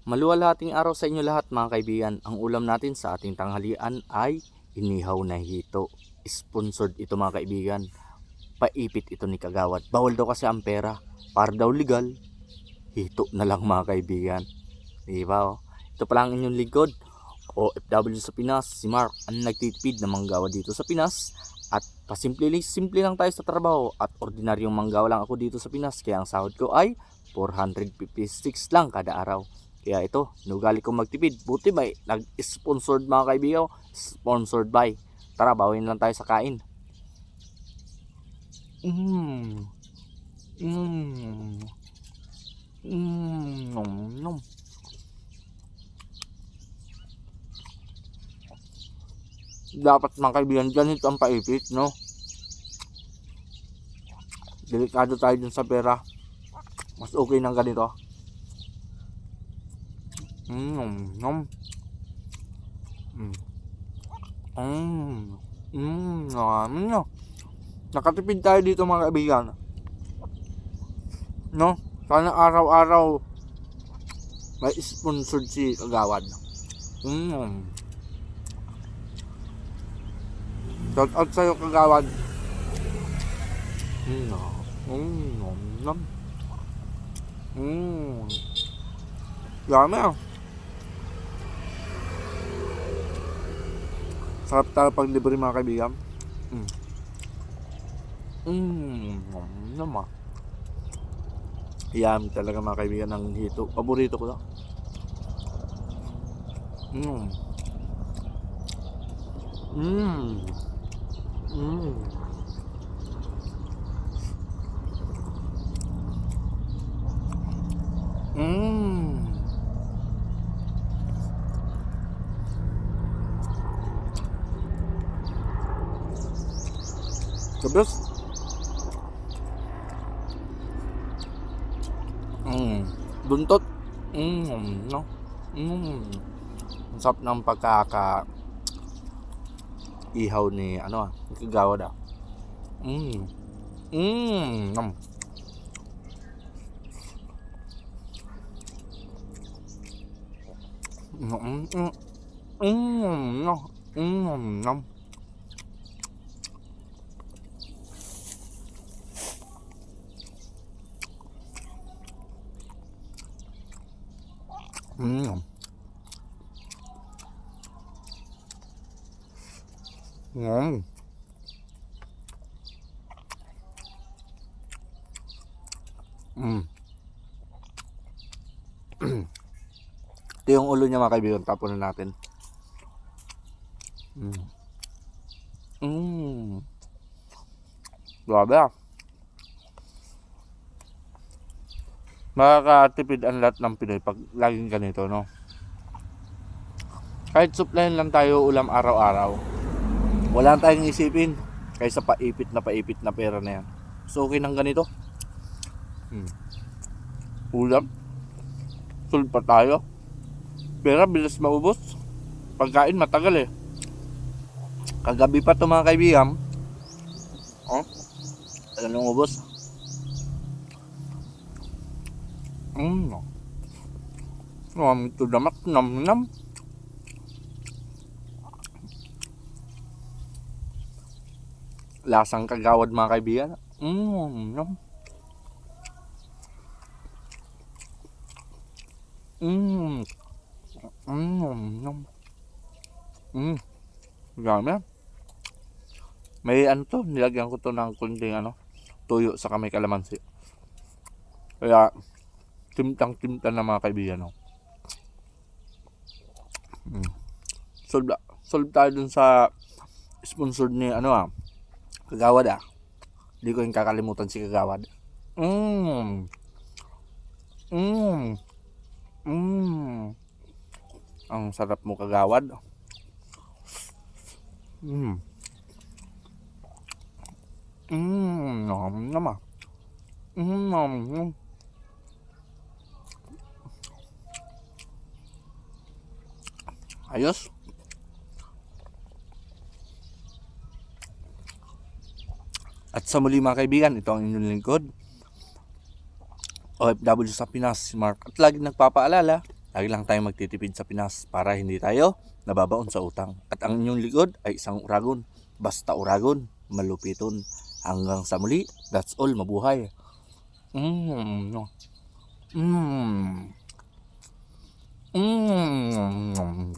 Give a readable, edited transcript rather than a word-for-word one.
Maluwalhating araw sa inyo lahat mga kaibigan. Ang ulam natin sa ating tanghalian ay inihaw na hito. Sponsored ito mga kaibigan. Paipit ito ni Kagawad. Bawal daw kasi ang pera. Para daw legal, hito na lang mga kaibigan. Diba oh? Ito pala ang inyong lingkod, OFW sa Pinas, si Mark, ang nagtitipid na manggawa dito sa Pinas. At simple lang tayo sa trabaho at ordinaryong manggawa lang ako dito sa Pinas. Kaya ang sahod ko ay 456 lang kada araw. Kaya ito, nugali kong magtipid. Buti ba nag-sponsored mga kaibigan, sponsored by. Tara, bawin lang tayo sa kain. Dapat mga kaibigan, ganito ang paipit, no? Delikado tayo dun sa pera. Mas okay ng ganito. Nakatipid tayo dito mga kaibigan, no? Sana araw-araw may sponsored si Kagawad. Shout out sa'yo Kagawad. Dami ah. Sarap tayo pag libre mga kaibigan. Naman. Yummy talaga mga kaibigan ng hito. Paborito ko na. Kabos. Buntot. No. Ang sarap ng pagkaka ihaw ni Kagawad ah. Ito yung ulo niya mga kaibigan, tapon na natin. Grabe ah. Makakatipid ang lahat ng Pinoy pag laging ganito, no? Kahit supplyan lang tayo ulam araw-araw, wala tayong isipin kaysa paipit na pera na yan. So okay nang ganito. Ulam, sulp pa tayo. Pera bilis maubos. Pagkain matagal eh. Kagabi pa to mga kaibigan. Tagal nang ubos. Ito damat nam. Lasang Kagawad mga kaibigan. Dami. May nilagyan ko to ng kunting tuyo sa kamay kalamansi. Kaya timtang na mga kaibigan. Solve tayo dun sa sponsored ni Kagawad ah. Hindi ko yung kakalimutan si Kagawad. Ang sarap mo Kagawad. Ayos. At sa muli mga kaibigan, ito ang inyong lingkod, OFW sa Pinas, si Mark. At lagi nagpapaalala, Lagi lang tayong magtitipid sa Pinas para hindi tayo nababaon sa utang. At ang inyong likod ay isang uragon. Basta uragon, malupiton. Hanggang sa muli, that's all, mabuhay. Mm. Mm. Mm.